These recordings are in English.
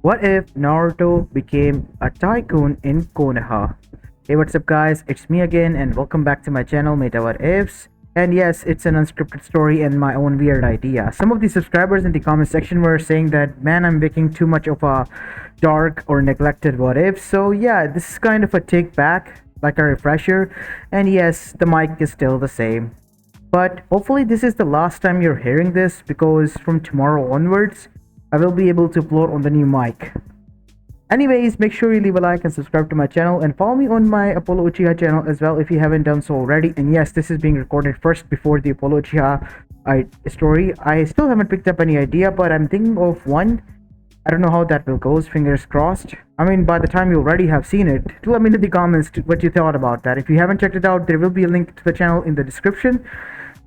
What if Naruto became a tycoon in Konoha? Hey, what's up, guys? It's me again, and welcome back to my channel, Mayta What Ifs. And yes, it's an unscripted story and my own weird idea. Some of the subscribers in the comment section were saying that, man, I'm making too much of a dark or neglected what if. So, yeah, this is kind of a take back, like a refresher. And yes, the mic is still the same. But hopefully, this is the last time you're hearing this because from tomorrow onwards, I will be able to upload on the new mic. Anyways, make sure you leave a like and subscribe to my channel and follow me on my Apollo Uchiha channel as well if you haven't done so already. And yes, this is being recorded first before the Apollo Uchiha story. I still haven't picked up any idea, but I'm thinking of one. I don't know how that will go, fingers crossed. I mean, by the time you already have seen it, do let me know in the comments what you thought about that. If you haven't checked it out, there will be a link to the channel in the description,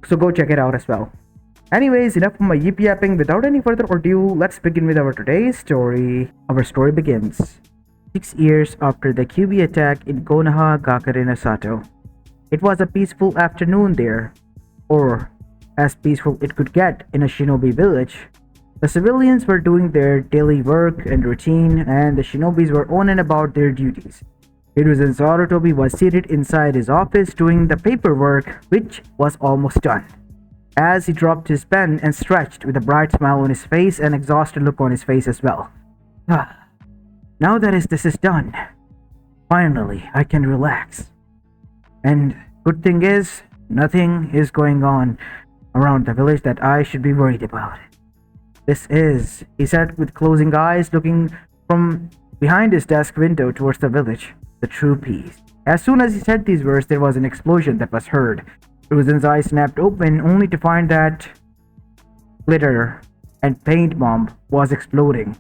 so go check it out as well. Anyways, enough of my yip yapping. Without any further ado, let's begin with our today's story. Our story begins 6 years after the QB attack in Konoha Gakuren Sato. It was a peaceful afternoon there, or as peaceful it could get in a shinobi village. The civilians were doing their daily work and routine, and the shinobis were on and about their duties. Hiruzen Sarutobi was seated inside his office doing the paperwork, which was almost done. As he dropped his pen and stretched with a bright smile on his face and exhausted look on his face as well. Now that this is done, finally I can relax. And good thing is, nothing is going on around the village that I should be worried about. He said with closing eyes, looking from behind his desk window towards the village, the true peace. As soon as he said these words, there was an explosion that was heard. Hiruzen's eyes snapped open only to find that glitter and paint bomb was exploding.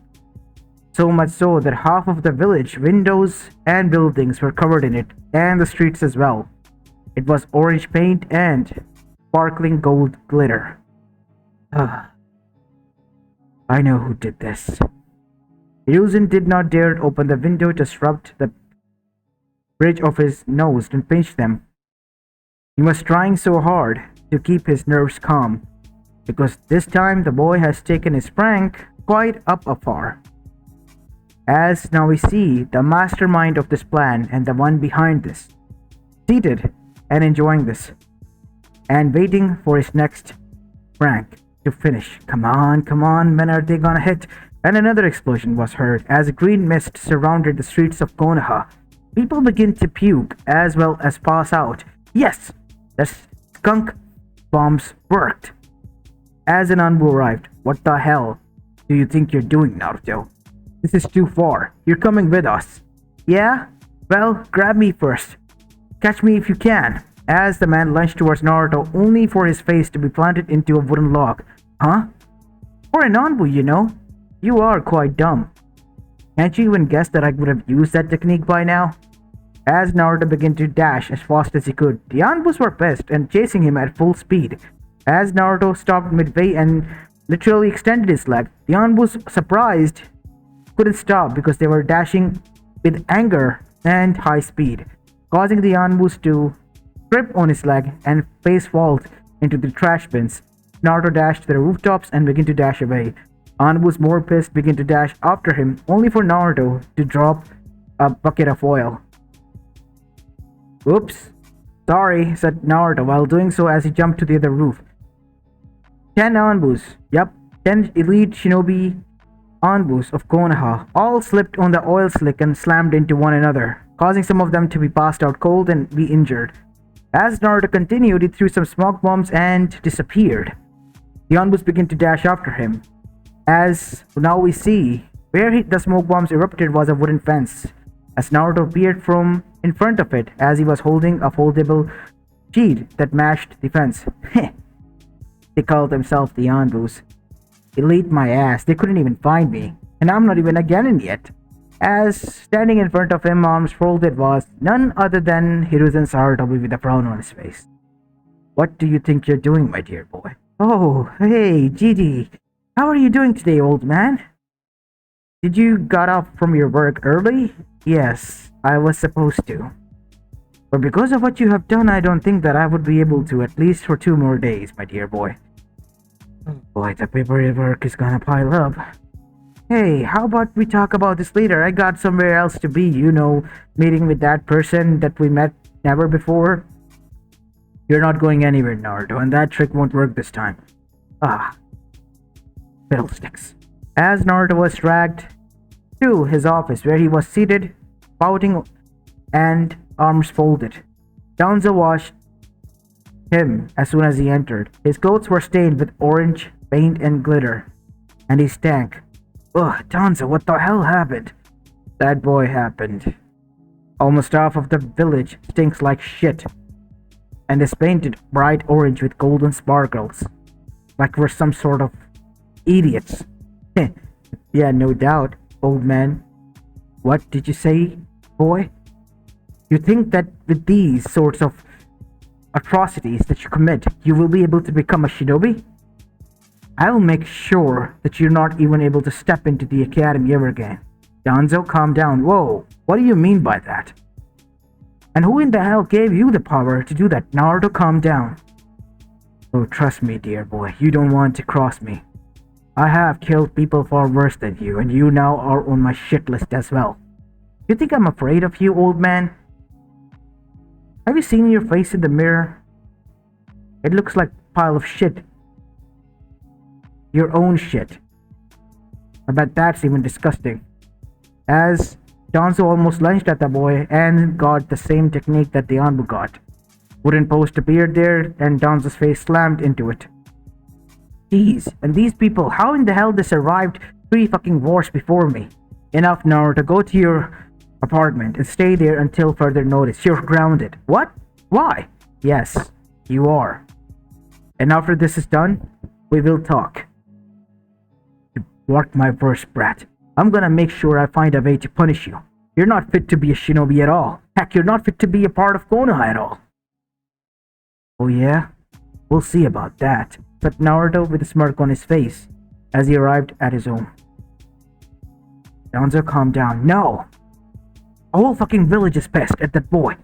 So much so that half of the village windows and buildings were covered in it, and the streets as well. It was orange paint and sparkling gold glitter. I know who did this. Hiruzen did not dare open the window, just rubbed the bridge of his nose and pinched them. He was trying so hard to keep his nerves calm, because this time the boy has taken his prank quite up afar. As now we see the mastermind of this plan and the one behind this, seated and enjoying this, and waiting for his next prank to finish. Come on, when are they gonna hit? And another explosion was heard as a green mist surrounded the streets of Konoha. People begin to puke as well as pass out. Yes! The skunk bombs worked. As an Anbu arrived, what the hell do you think you're doing, Naruto? This is too far. You're coming with us. Yeah? Well, grab me first. Catch me if you can. As the man lunged towards Naruto, only for his face to be planted into a wooden log. Huh? For an Anbu, you know. You are quite dumb. Can't you even guess that I would have used that technique by now? As Naruto began to dash as fast as he could, the Anbus were pissed and chasing him at full speed. As Naruto stopped midway and literally extended his leg, the Anbus, surprised, couldn't stop because they were dashing with anger and high speed, causing the Anbus to trip on his leg and face vault into the trash bins. Naruto dashed to the rooftops and began to dash away. Anbus, more pissed, began to dash after him, only for Naruto to drop a bucket of oil. Oops. Sorry, said Naruto while doing so as he jumped to the other roof. 10 Anbus, yep, 10 elite shinobi Anbus of Konoha, all slipped on the oil slick and slammed into one another, causing some of them to be passed out cold and be injured. As Naruto continued, he threw some smoke bombs and disappeared. The Anbus began to dash after him. As now we see, where the smoke bombs erupted was a wooden fence. As Naruto appeared from in front of it, as he was holding a foldable sheet that matched the fence. They called themselves the Anbus. Elite my ass, they couldn't even find me, and I'm not even a Genin yet. As standing in front of him, arms folded, was none other than Hiruzen Sarutobi with a frown on his face. What do you think you're doing, my dear boy? Oh, hey, Gigi. How are you doing today, old man? Did you got off from your work early? Yes, I was supposed to. But because of what you have done, I don't think that I would be able to, at least for 2 more days, my dear boy. Boy, the paperwork is gonna pile up. Hey, how about we talk about this later? I got somewhere else to be, meeting with that person that we met never before. You're not going anywhere, Naruto, and that trick won't work this time. Ah, fiddlesticks. As Naruto was dragged to his office, where he was seated, pouting and arms folded, Danzo watched him as soon as he entered. His clothes were stained with orange paint and glitter, and he stank. Ugh, Danzo, what the hell happened? That boy happened. Almost half of the village stinks like shit, and is painted bright orange with golden sparkles, like we're some sort of idiots. Yeah, no doubt, old man. What did you say, boy? You think that with these sorts of atrocities that you commit, you will be able to become a shinobi? I'll make sure that you're not even able to step into the academy ever again. Danzo, calm down. Whoa, what do you mean by that? And who in the hell gave you the power to do that? Naruto, calm down. Oh, trust me, dear boy, you don't want to cross me. I have killed people far worse than you, and you now are on my shit list as well. You think I'm afraid of you, old man? Have you seen your face in the mirror? It looks like a pile of shit. Your own shit. I bet that's even disgusting. As Danzo almost lunged at the boy and got the same technique that the Anbu got. Wooden post appeared there and Danzo's face slammed into it. Jeez, and these people, how in the hell they survived 3 fucking wars before me? Enough, Naruto, go to your apartment and stay there until further notice. You're grounded. What? Why? Yes, you are. And after this is done, we will talk. You mark my words, brat. I'm gonna make sure I find a way to punish you. You're not fit to be a shinobi at all. Heck, you're not fit to be a part of Konoha at all. Oh yeah? We'll see about that, said Naruto with a smirk on his face as he arrived at his home. Danzo, calm down. No! A whole fucking village is pissed at that boy.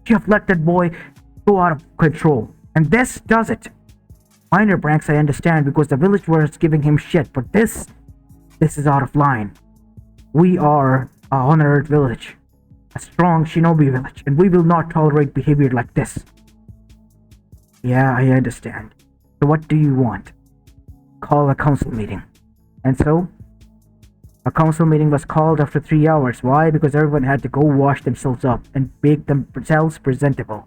You have let that boy go out of control, and this does it. Minor pranks I understand because the village was giving him shit, but this is out of line. We are a honored village, a strong shinobi village, and we will not tolerate behavior like this. Yeah, I understand. So what do you want? Call a council meeting. And so, a council meeting was called after 3 hours. Why? Because everyone had to go wash themselves up and make themselves presentable.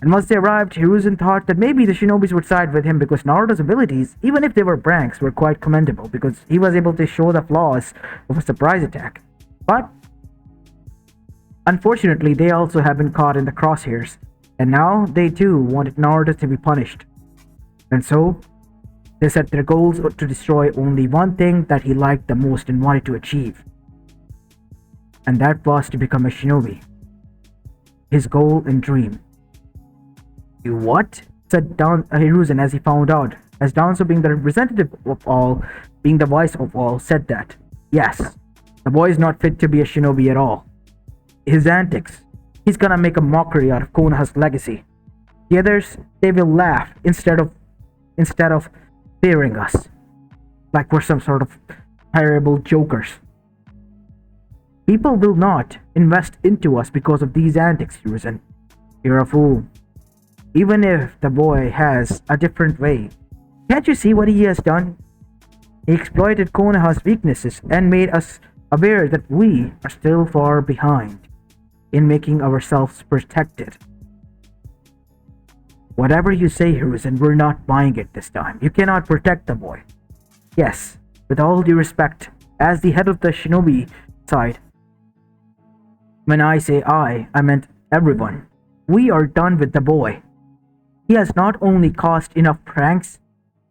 And once they arrived, Hiruzen thought that maybe the shinobis would side with him because Naruto's abilities, even if they were pranks, were quite commendable because he was able to show the flaws of a surprise attack. But, unfortunately, they also have been caught in the crosshairs, and now they too wanted Naruto to be punished. And so, they set their goals to destroy only one thing that he liked the most and wanted to achieve. And that was to become a shinobi. His goal and dream. You what? Said Hiruzen as he found out, as Danzo, being the representative of all, being the voice of all, said that. Yes, the boy is not fit to be a shinobi at all. His antics. He's gonna make a mockery out of Konoha's legacy. The others, they will laugh instead of fearing us. Like we're some sort of terrible jokers. People will not invest into us because of these antics, Hiruzen. You're a fool. Even if the boy has a different way. Can't you see what he has done? He exploited Konoha's weaknesses and made us aware that we are still far behind in making ourselves protected. Whatever you say, Hiruzen, we're not buying it this time. You cannot protect the boy. Yes, with all due respect, as the head of the shinobi side, when I say I meant everyone. We are done with the boy. He has not only caused enough pranks,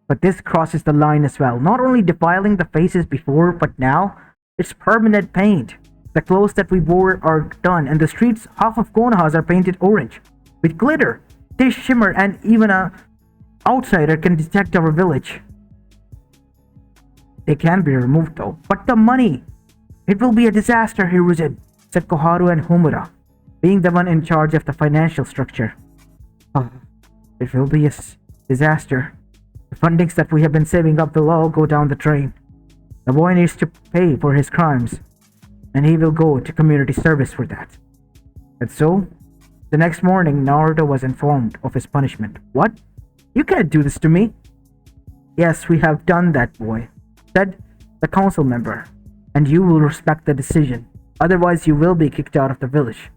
but this crosses the line as well. Not only defiling the faces before, but now, it's permanent paint. The clothes that we wore are done, and the streets, half of Konoha's are painted orange. With glitter, they shimmer, and even a outsider can detect our village. They can be removed though. But the money! It will be a disaster, Hiruzen, said Koharu and Homura, being the one in charge of the financial structure. It will be a disaster. The fundings that we have been saving up will all go down the drain. The boy needs to pay for his crimes, and he will go to community service for that. And so, the next morning, Naruto was informed of his punishment. What? You can't do this to me. Yes, we have done that, boy, said the council member, and you will respect the decision. Otherwise, you will be kicked out of the village.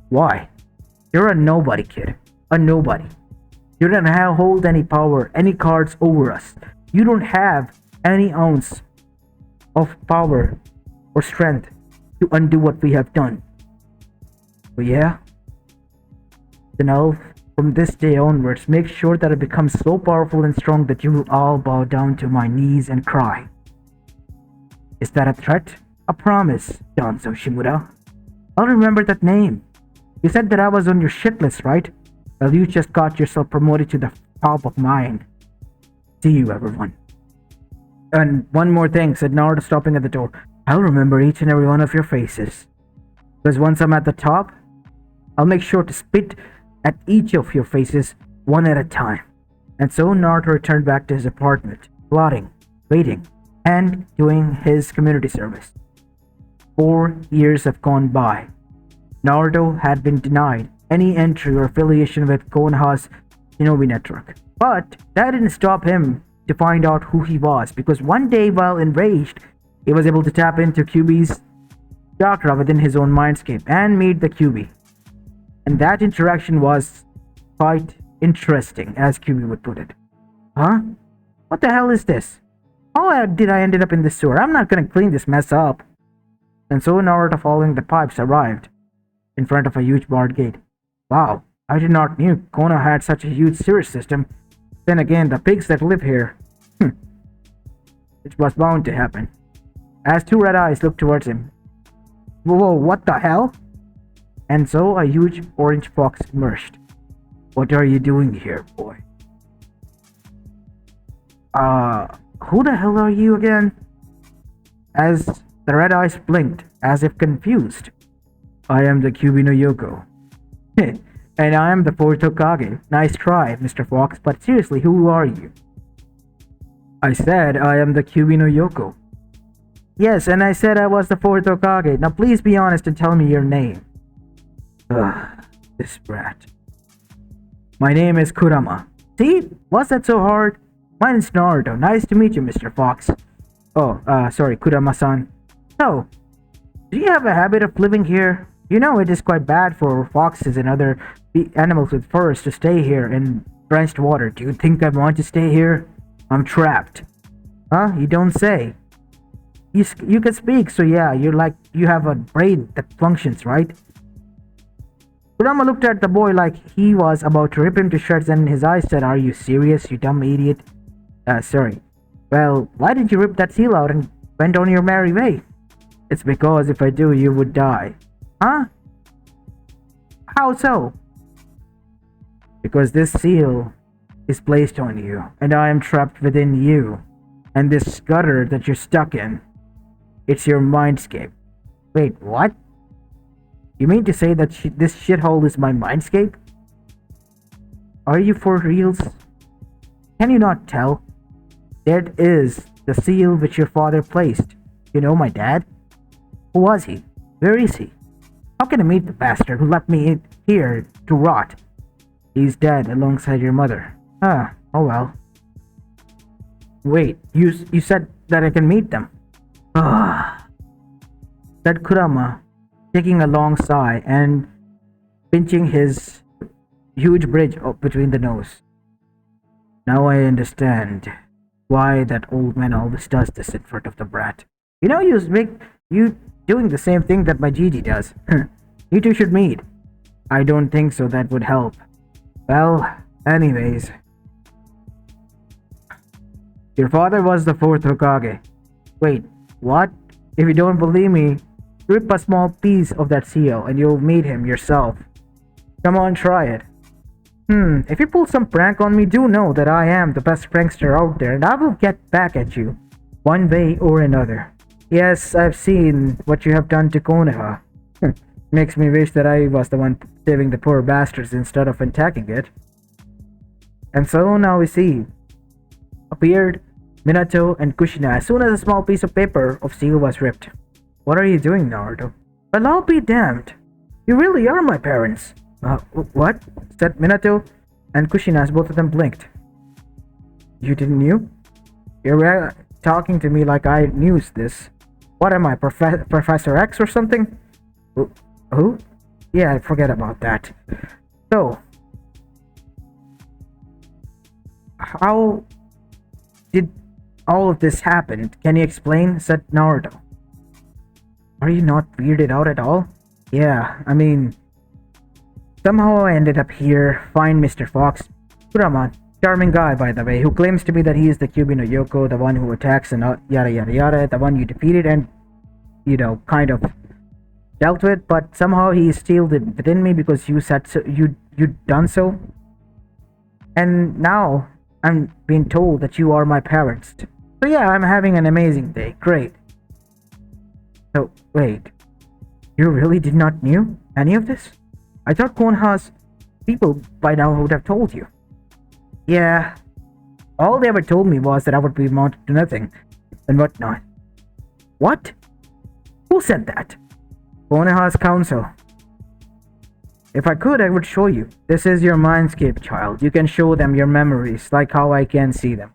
Why? You're a nobody, kid. A nobody. You don't hold any power, any cards over us. You don't have any ounce of power or strength to undo what we have done. Oh yeah? Then I'll, from this day onwards, make sure that it becomes so powerful and strong that you will all bow down to my knees and cry. Is that a threat? A promise, Danzo Shimura. I'll remember that name. You said that I was on your shit list, right? Well, you just got yourself promoted to the top of mine. See you, everyone. And one more thing, said Naruto, stopping at the door. I'll remember each and every one of your faces. Because once I'm at the top, I'll make sure to spit at each of your faces one at a time. And so Naruto returned back to his apartment, plotting, waiting, and doing his community service. 4 years have gone by. Naruto had been denied any entry or affiliation with Konoha's Shinobi network. But that didn't stop him to find out who he was, because one day, while enraged, he was able to tap into Kyuubi's chakra within his own mindscape and meet the Kyuubi. And that interaction was quite interesting, as Kyuubi would put it. Huh? What the hell is this? How did I end up in this sewer? I'm not gonna clean this mess up. And so Naruto, following the pipes, arrived in front of a huge barred gate. Wow, I did not knew Konoha had such a huge sewer system. Then again, the pigs that live here. It was bound to happen. As two red eyes looked towards him. Whoa, what the hell? And so a huge orange fox emerged. What are you doing here, boy? Who the hell are you again? As the red eyes blinked, as if confused. I am the Kyuubi no Yoko. And I am the fourth Hokage. Nice try, Mr. Fox, but seriously, who are you? I said I am the Kyuubi no Yoko. Yes, and I said I was the fourth Hokage. Now please be honest and tell me your name. Ugh, this brat. My name is Kurama. See? Was that so hard? Mine is Naruto. Nice to meet you, Mr. Fox. Oh, sorry, Kurama-san. So, do you have a habit of living here? You know it is quite bad for foxes and other animals with furs to stay here in drenched water. Do you think I want to stay here? I'm trapped. Huh? You don't say. You can speak, so yeah, you have a brain that functions, right? Kurama looked at the boy like he was about to rip him to shreds, and his eyes said, Are you serious, you dumb idiot? Sorry. Well, why did you rip that seal out and went on your merry way? It's because if I do, you would die. Huh? How so? Because this seal is placed on you, and I am trapped within you. And this gutter that you're stuck in, it's your mindscape. Wait, what? You mean to say that this shithole is my mindscape? Are you for reals? Can you not tell? That is the seal which your father placed. You know my dad? Who was he? Where is he? How can I meet the bastard who left me here to rot? He's dead alongside your mother. Ah, oh well. Wait, you said that I can meet them. Ah, said Kurama, taking a long sigh and pinching his huge bridge up between the nose. Now I understand why that old man always does this in front of the brat. You know, you doing the same thing that my Gigi does. You two should meet. I don't think so, that would help. Well, anyways. Your father was the fourth Hokage. Wait, what? If you don't believe me, rip a small piece of that seal and you'll meet him yourself. Come on, try it. If you pull some prank on me, do know that I am the best prankster out there and I will get back at you, one way or another. Yes, I've seen what you have done to Konoha. Makes me wish that I was the one saving the poor bastards instead of attacking it. And so now we see, appeared Minato and Kushina as soon as a small piece of paper of seal was ripped. What are you doing, Naruto? Well, I'll be damned. You really are my parents. What? Said Minato and Kushina as both of them blinked. You didn't knew? You're talking to me like I knew this. What am I, Professor X or something? Who? Yeah, forget about that. So, how did all of this happen? Can you explain? Said Naruto. Are you not weirded out at all? Yeah, I mean, somehow I ended up here. Find Mr. Fox. Kurama, charming guy by the way, who claims to me that he is the Kyuubi no Yoko, the one who attacks and yada yada yada, the one you defeated and, kind of dealt with, but somehow he instilled it within me because you said so, you'd done so. And now I'm being told that you are my parents. So yeah, I'm having an amazing day. Great. So wait, you really did not knew any of this? I thought Konoha's people by now would have told you. Yeah, all they ever told me was that I would be amounted to nothing and whatnot. What? Who said that? Konoha's council. If I could, I would show you. This is your mindscape, child. You can show them your memories, like how I can see them.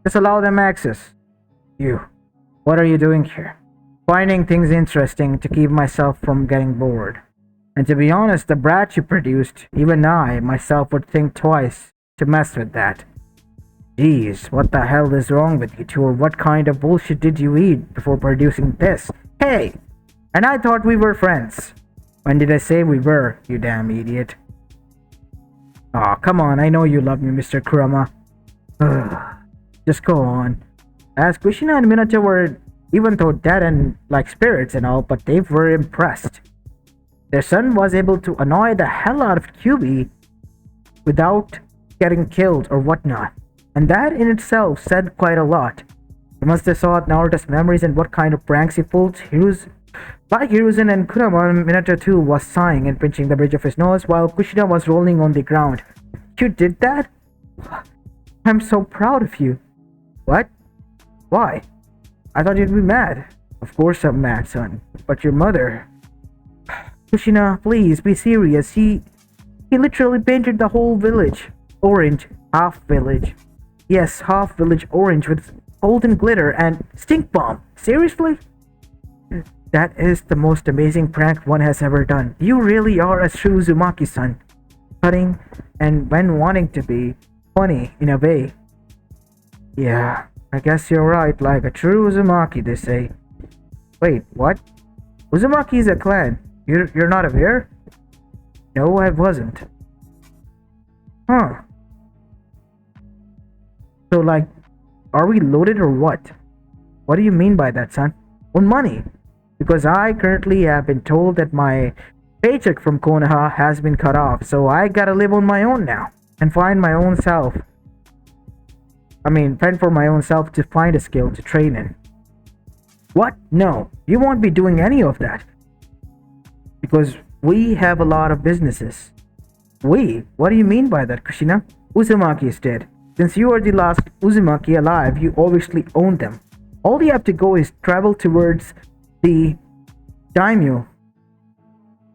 Just allow them access. You. What are you doing here? Finding things interesting to keep myself from getting bored. And to be honest, the brat you produced, even I, myself, would think twice to mess with that. Jeez, what the hell is wrong with you two, or what kind of bullshit did you eat before producing this? Hey! And I thought we were friends. When did I say we were, you damn idiot? Aw, come on, I know you love me, Mr. Kurama. Just go on. As Kushina and Minato were, even though dead and like spirits and all, but they were impressed. Their son was able to annoy the hell out of Kyuubi without getting killed or whatnot. And that in itself said quite a lot. You must have saw Naruto's memories and what kind of pranks he pulled. Like Hiruzen and Kurama, Minato too was sighing and pinching the bridge of his nose while Kushina was rolling on the ground. You did that? I'm so proud of you. What? Why? I thought you'd be mad. Of course I'm mad, son. But your mother... Kushina, please, be serious. He literally painted the whole village orange. Half village. Yes, half village orange with golden glitter and stink bomb. Seriously? That is the most amazing prank one has ever done. You really are a true Uzumaki-san. Cutting and when wanting to be funny in a way. Yeah, I guess you're right. Like a true Uzumaki, they say. Wait, what? Uzumaki is a clan. You're not aware? No, I wasn't. Huh. So like, are we loaded or what? What do you mean by that, son? On money. Because I currently have been told that my paycheck from Konoha has been cut off, so I gotta live on my own now and find my own self. Fend for my own self to find a skill to train in. What? No, you won't be doing any of that. Because we have a lot of businesses. We? What do you mean by that, Kushina? Uzumaki is dead. Since you are the last Uzumaki alive, you obviously own them. All you have to go is travel towards the daimyo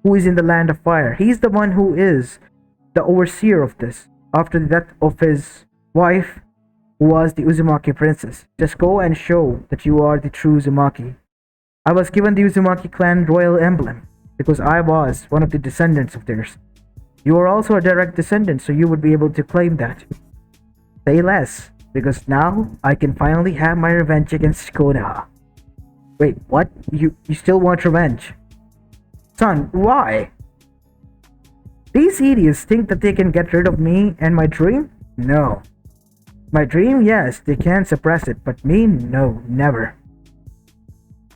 who is in the land of fire. He's the one who is the overseer of this after the death of his wife, who was the Uzumaki princess. Just go and show that you are the true Uzumaki. I was given the Uzumaki clan royal emblem because I was one of the descendants of theirs. You are also a direct descendant, so you would be able to claim that. Say less, because now I can finally have my revenge against Konoha. Wait, what? You still want revenge? Son, why? These idiots think that they can get rid of me and my dream? No. My dream, yes, they can suppress it, but me, no, never.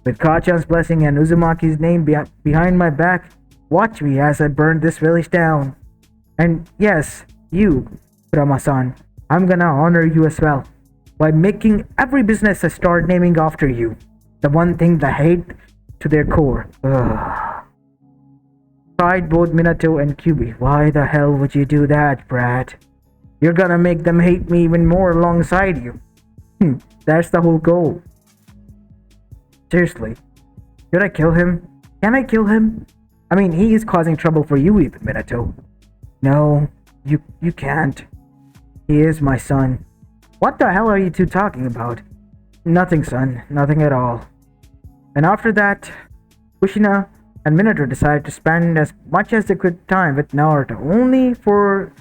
With Kachan's blessing and Uzumaki's name behind my back, watch me as I burn this village down. And yes, you, Kurama-san, I'm gonna honor you as well by making every business I start naming after you. The one thing they hate to their core. Ugh. Cried both Minato and Kyuubi. Why the hell would you do that, Brad? You're gonna make them hate me even more alongside you. That's the whole goal. Seriously, should I kill him? Can I kill him? I mean, he is causing trouble for you even, Minato. No, you can't. He is my son. What the hell are you two talking about? Nothing, son. Nothing at all. And after that, Kushina and Minato decided to spend as much as they could time with Naruto, only for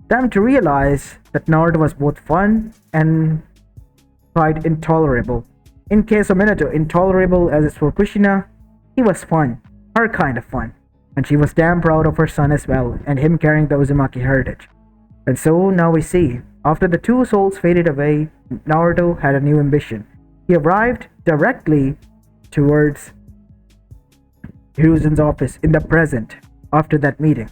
them to realize that Naruto was both fun and quite intolerable. In case of Minato, intolerable as is for Kushina, he was fun, her kind of fun, and she was damn proud of her son as well, and him carrying the Uzumaki heritage. And so now we see, after the two souls faded away, Naruto had a new ambition. He arrived directly towards Hiruzen's office in the present after that meeting.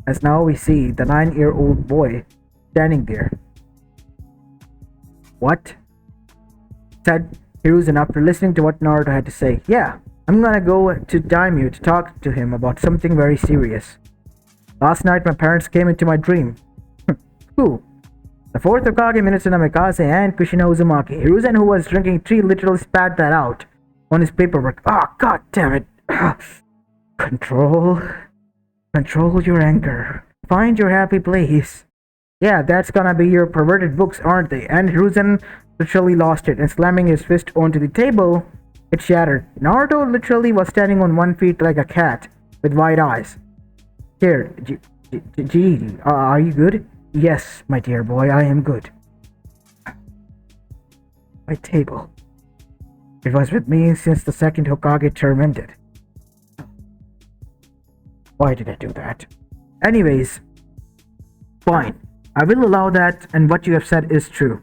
As now we see the 9-year-old boy standing there. What? Said Hiruzen after listening to what Naruto had to say. Yeah, I'm gonna go to Daimyo to talk to him about something very serious. Last night my parents came into my dream. Who? The fourth Hokage, Minato Namikaze, and Kushina Uzumaki. Hiruzen, who was drinking tea, literally spat that out on his paperwork. Ah, god damn it. Control. Control your anger. Find your happy place. Yeah, that's gonna be your perverted books, aren't they? And Hiruzen literally lost it, and slamming his fist onto the table, it shattered. Naruto literally was standing on one feet like a cat, with wide eyes. Here, are you good? Yes, my dear boy, I am good. My table. It was with me since the second Hokage term ended. Why did I do that? Anyways, fine. I will allow that, and what you have said is true.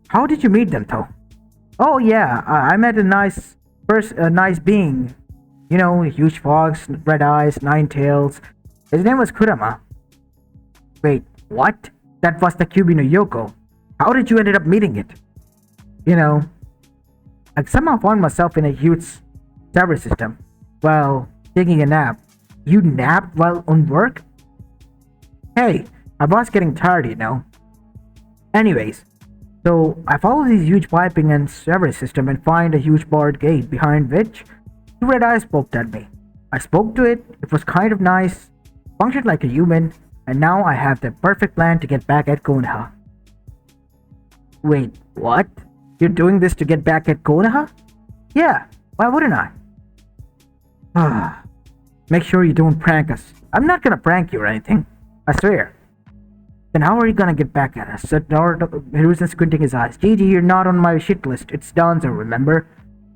How did you meet them, though? Oh yeah, I met a nice being. You know, huge fox, red eyes, 9 tails. His name was Kurama. Wait, what? That was the Kyuubi no Yoko. How did you ended up meeting it? You know, I somehow found myself in a huge server system. Well, taking a nap. You napped while on work? Hey, I was getting tired, you know. Anyways, so I follow this huge piping and server system and find a huge barred gate behind which two red eyes poked at me. I spoke to it, it was kind of nice, functioned like a human, and now I have the perfect plan to get back at Konoha. Wait, what? You're doing this to get back at Konoha? Yeah, why wouldn't I? Make sure you don't prank us. I'm not gonna prank you or anything, I swear. Then how are you gonna get back at us? Said Naruto, Hiruzen squinting his eyes. Gigi, you're not on my shit list. It's Danzo, remember?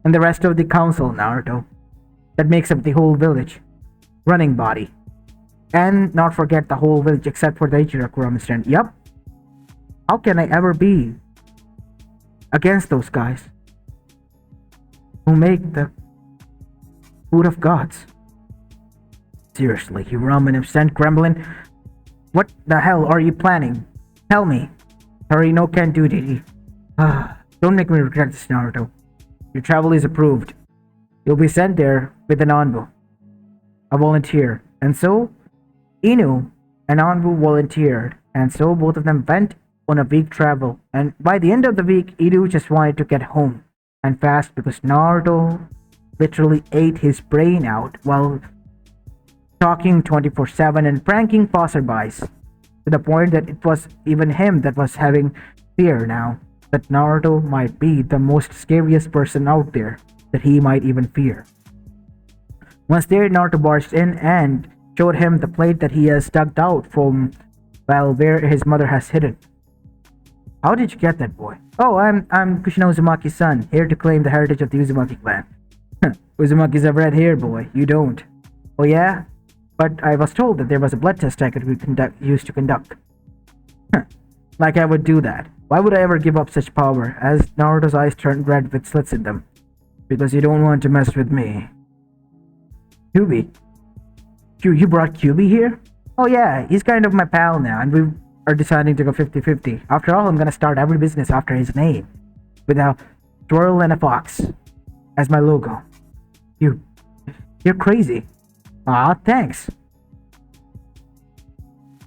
And the rest of the council, Naruto. That makes up the whole village. Running body. And not forget the whole village except for the Ichiraku incident. Yup. How can I ever be against those guys who make the food of gods? Seriously, you ramen instant gremlin. What the hell are you planning? Tell me. Hurry, no can do, Didi. Don't make me regret this, Naruto. Your travel is approved. You'll be sent there with an envoy. A volunteer. And so, Inu and Anbu volunteered. And so both of them went on a week travel. And by the end of the week, Inu just wanted to get home. And fast because Naruto literally ate his brain out while talking 24/7 and pranking passerbys, to the point that it was even him that was having fear now that Naruto might be the most scariest person out there that he might even fear. Once there, Naruto barged in and showed him the plate that he has dug out from, well, where his mother has hidden. How did you get that, boy? Oh, I'm Kushina Uzumaki's son, here to claim the heritage of the Uzumaki clan. Uzumaki's have red hair, boy. You don't. Oh yeah? But I was told that there was a blood test I could use to conduct. Like I would do that. Why would I ever give up such power? As Naruto's eyes turned red with slits in them. Because you don't want to mess with me. Kyuubi? You brought Kyuubi here? Oh yeah, he's kind of my pal now, and we are deciding to go 50-50. After all, I'm gonna start every business after his name. With a swirl and a fox as my logo. You're crazy. Aw, thanks.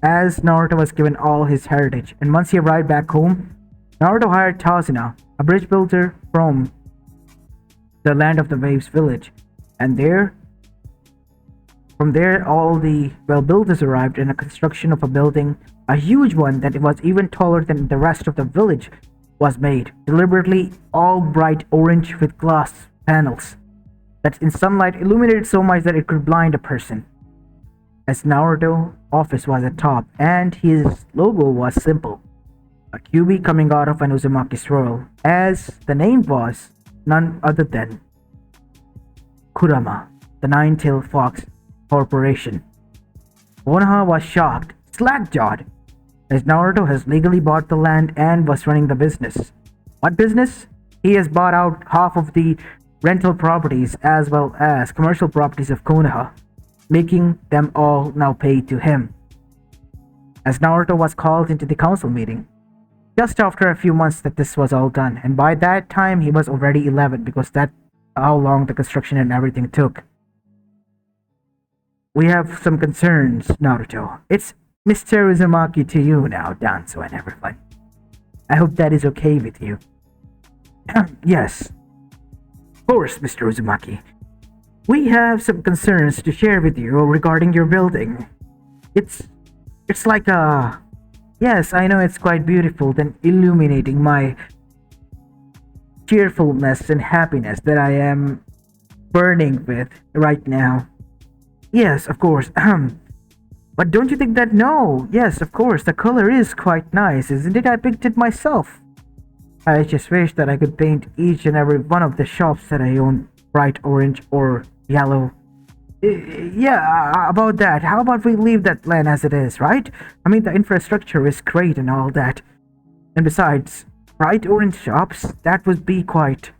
as Naruto was given all his heritage, and once he arrived back home, Naruto hired Tazuna, a bridge builder from the Land of the Waves village, and from there all the builders arrived, and a construction of a building, a huge one that was even taller than the rest of the village, was made, deliberately all bright orange with glass panels that in sunlight illuminated so much that it could blind a person. As Naruto's office was at top, and his logo was simple, a QB coming out of an Uzumaki scroll, as the name was none other than Kurama, the Nine-Tailed Fox Corporation. Konoha was shocked, slack-jawed, as Naruto has legally bought the land and was running the business. What business? He has bought out half of the rental properties as well as commercial properties of Konoha, making them all now pay to him. As Naruto was called into the council meeting, just after a few months that this was all done, and by that time he was already 11 because that's how long the construction and everything took. We have some concerns, Naruto. It's Mr. Uzumaki to you now, Danzo and everyone. I hope that is okay with you. Yes. Of course, Mr. Uzumaki. We have some concerns to share with you regarding your building. It's like a... Yes, I know it's quite beautiful, then illuminating my cheerfulness and happiness that I am burning with right now. Yes, of course. But don't you think that? No. Yes, of course. The color is quite nice, isn't it? I picked it myself. I just wish that I could paint each and every one of the shops that I own bright orange or yellow. Yeah, about that. How about we leave that land as it is, right? I mean, the infrastructure is great and all that. And besides, bright orange shops, that would be quite...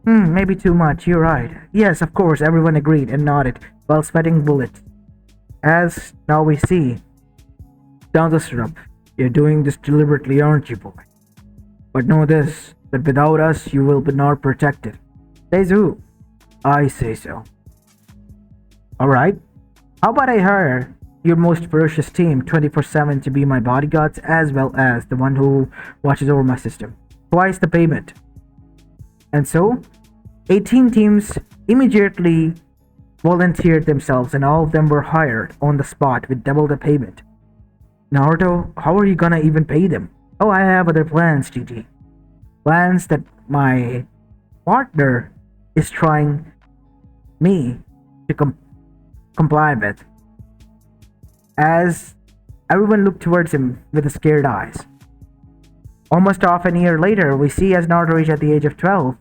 maybe too much, you're right. Yes, of course, everyone agreed and nodded while sweating bullets. As now we see, Danzo stood up. You're doing this deliberately, aren't you, boy? But know this, that without us, you will be not protected. Says who? I say so. Alright. How about I hire your most ferocious team 24/7 to be my bodyguards as well as the one who watches over my system. Twice the payment. And so, 18 teams immediately volunteered themselves and all of them were hired on the spot with double the payment. Naruto, how are you gonna even pay them? Oh, I have other plans, GG. Plans that my partner is trying me to comply with. As everyone looked towards him with scared eyes. Almost half a year later, we see as Naruto reached at the age of 12,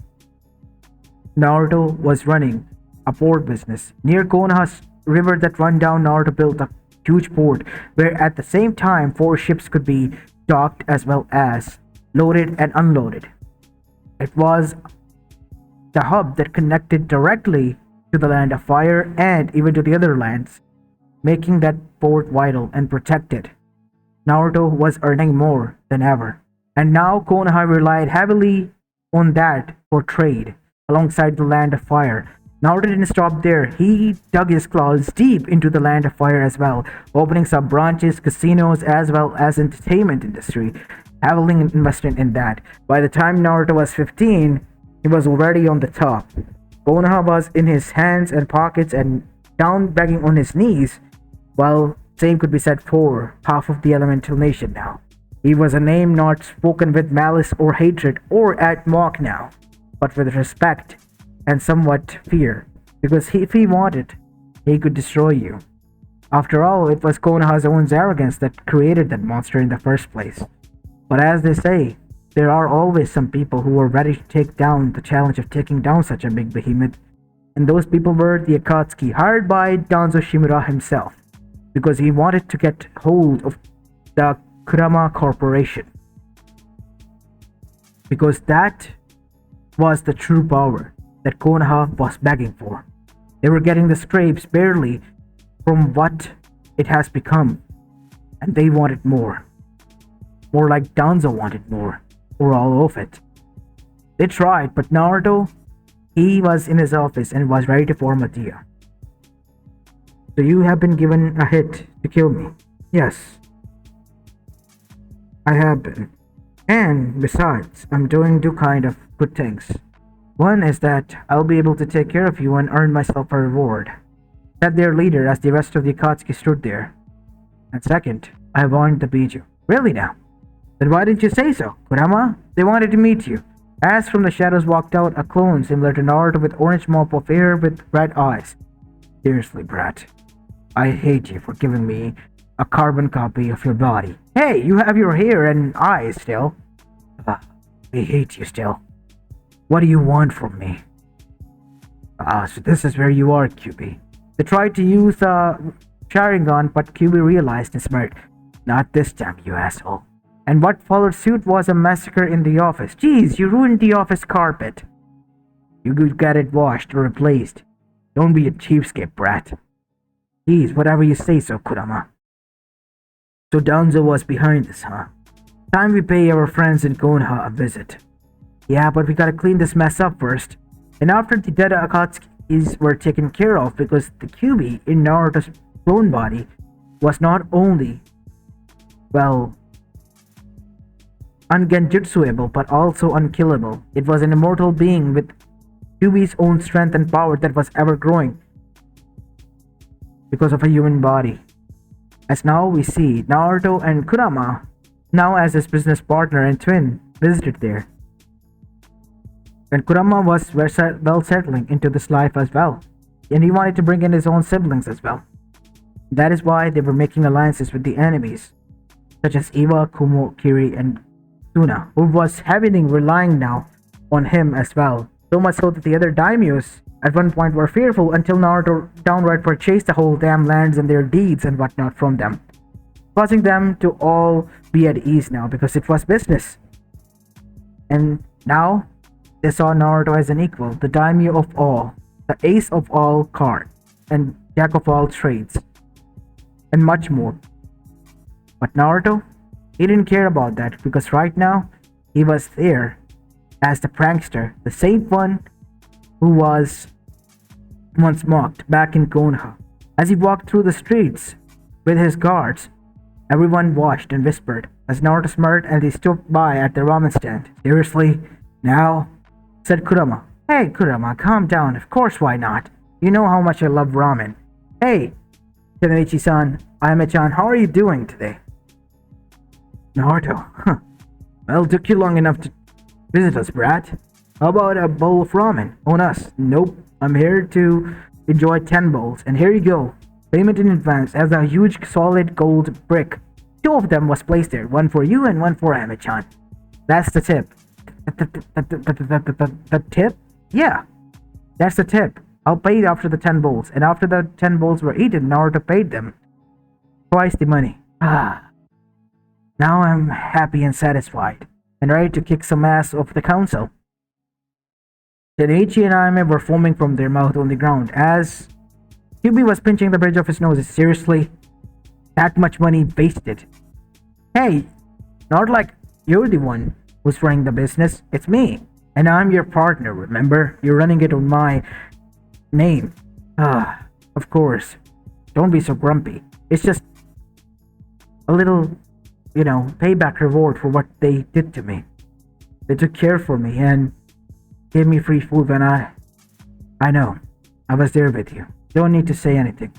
Naruto was running a port business. Near Konoha's river that run down, Naruto built a huge port where at the same time 4 ships could be docked as well as loaded and unloaded. It was the hub that connected directly to the Land of Fire and even to the other lands, making that port vital and protected. Naruto was earning more than ever, and now Konoha relied heavily on that for trade alongside the Land of Fire. Naruto didn't stop there. He dug his claws deep into the Land of Fire as well, opening some branches, casinos, as well as entertainment industry, heavily invested in that. By the time Naruto was 15, he was already on the top. Konoha was in his hands and pockets and down begging on his knees, while same could be said for half of the Elemental Nation now. He was a name not spoken with malice or hatred or at mock now, but with respect and somewhat fear, because if he wanted, he could destroy you. After all, it was Konoha's own arrogance that created that monster in the first place. But as they say, there are always some people who are ready to take down the challenge of taking down such a big behemoth, and those people were the Akatsuki, hired by Danzo Shimura himself, because he wanted to get hold of the Kurama Corporation. Because that was the true power that Konoha was begging for. They were getting the scrapes barely from what it has become, and they wanted more. More like Danzo wanted more, or all of it. They tried, but Naruto, he was in his office and was ready to form a deal. So you have been given a hit to kill me. Yes, I have been. And besides, I'm doing two kind of good things. One is that I'll be able to take care of you and earn myself a reward. Sat their leader as the rest of the Akatsuki stood there. And second, I wanted to beat you. Really now? Then why didn't you say so, Kurama? They wanted to meet you. As from the shadows walked out a clone similar to Naruto with orange mop of hair with red eyes. Seriously, brat. I hate you for giving me a carbon copy of your body. Hey, you have your hair and eyes still. Ah, I hate you still. What do you want from me? So this is where you are, QB. They tried to use Sharingan, but QB realized and smirked. Not this time, you asshole. And what followed suit was a massacre in the office. Jeez, you ruined the office carpet. You could get it washed or replaced. Don't be a cheapskate, brat. Jeez, whatever you say so, Kurama. So Danzo was behind this, huh? Time we pay our friends in Konoha a visit. Yeah, but we gotta clean this mess up first. And after the dead Akatsukis were taken care of because the QB in Naruto's clone body was not only, well, ungenjutsuable but also unkillable. It was an immortal being with QB's own strength and power that was ever growing because of a human body. As now we see, Naruto and Kurama, now as his business partner and twin, visited there. And Kurama was well settling into this life as well, and he wanted to bring in his own siblings as well. That is why they were making alliances with the enemies, such as Iwa, Kumo, Kiri, and Suna, who was heavily relying now on him as well. So much so that the other daimyos at one point were fearful until Naruto downright purchased the whole damn lands and their deeds and whatnot from them, causing them to all be at ease now because it was business. And now they saw Naruto as an equal, the daimyo of all, the ace of all cards, and jack of all trades, and much more. But Naruto, he didn't care about that because right now he was there as the prankster, the same one who was once mocked back in Konoha. As he walked through the streets with his guards, everyone watched and whispered as Naruto smirked and he stopped by at the ramen stand. Seriously? Now? Said Kurama. Hey Kurama, calm down. Of course, why not? You know how much I love ramen. Hey, Temeichi-san, Ayame-chan, how are you doing today? Naruto, well, took you long enough to visit us, brat. How about a bowl of ramen? On us. Nope, I'm here to enjoy 10 bowls, and here you go. Payment in advance as a huge solid gold brick. 2 of them was placed there, one for you and one for Ayame-chan. That's the tip. The tip? Yeah, that's the tip. I'll pay after the 10 bowls, and after the 10 bowls were eaten, Naruto paid them twice the money. Now I'm happy and satisfied, and ready to kick some ass of the council. Tenichi and Aime were foaming from their mouth on the ground as Kyubi was pinching the bridge of his nose. Seriously? That much money wasted? Hey, not like you're the one who's running the business. It's me, and I'm your partner, remember? You're running it on my name. Of course. Don't be so grumpy. It's just a little, payback reward for what they did to me. They took care for me and gave me free food when I know. I was there with you. Don't need to say anything.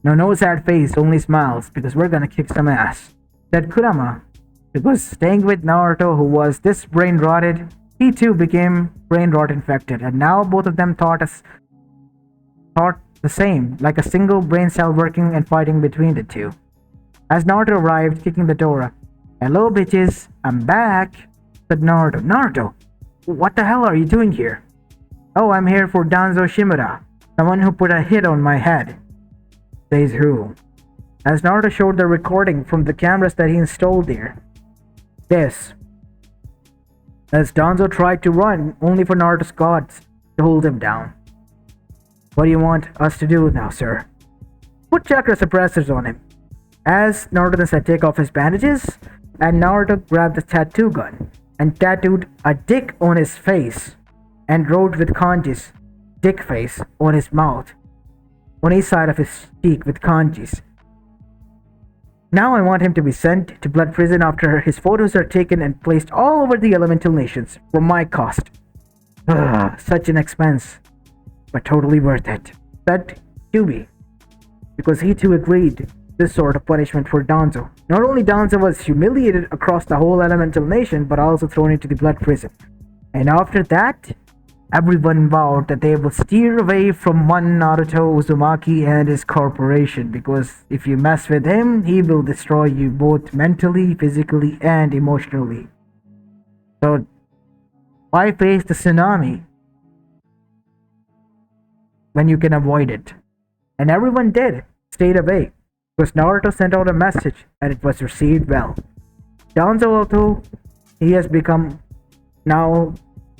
No sad face, only smiles, because we're gonna kick some ass. Said Kurama, because staying with Naruto, who was this brain rotted, he too became brain rot infected, and now both of them thought the same, like a single brain cell working and fighting between the two. As Naruto arrived, kicking the door, hello bitches, I'm back, said Naruto. Naruto, what the hell are you doing here? Oh, I'm here for Danzo Shimura, someone who put a hit on my head. Says who? As Naruto showed the recording from the cameras that he installed there. This. As Danzo tried to run, only for Naruto's gods to hold him down. What do you want us to do now, sir? Put chakra suppressors on him. As Naruto said, take off his bandages, and Naruto grabbed the tattoo gun and tattooed a dick on his face and wrote with kanjis, dick face, on his mouth, on each side of his cheek with kanjis. Now I want him to be sent to Blood Prison after his photos are taken and placed all over the elemental nations for my cost. Such an expense, but totally worth it, said Kyubi, because he too agreed this sort of punishment for Danzo. Not only Danzo was humiliated across the whole elemental nation, but also thrown into the Blood Prison. And after that, everyone vowed that they would steer away from one Naruto Uzumaki and his corporation, because if you mess with him, he will destroy you both mentally, physically, and emotionally. So, why face the tsunami when you can avoid it? And everyone did, stayed away, because Naruto sent out a message and it was received well. Danzo, although he has become now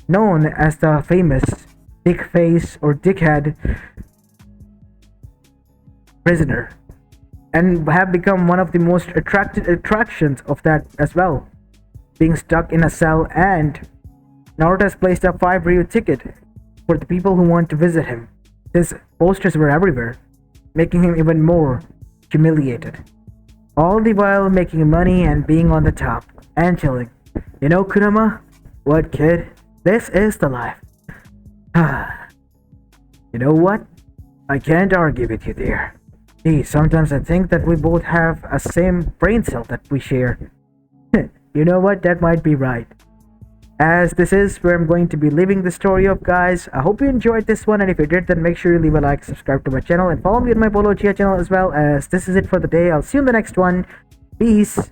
known as the famous dick face or dickhead prisoner, and have become one of the most attractions of that as well, being stuck in a cell. And Naruto has placed a 5 Ryu ticket for the people who want to visit him. His posters were everywhere, making him even more humiliated, all the while making money and being on the top and chilling. You know, Kurama, what, kid? This is the life. You know what? I can't argue with you there. Gee, sometimes I think that we both have a same brain cell that we share. You know what? That might be right. As this is where I'm going to be leaving the story of, guys. I hope you enjoyed this one, and if you did, then make sure you leave a like, subscribe to my channel, and follow me on my Bolo Chia channel as well. As this is it for the day. I'll see you in the next one. Peace.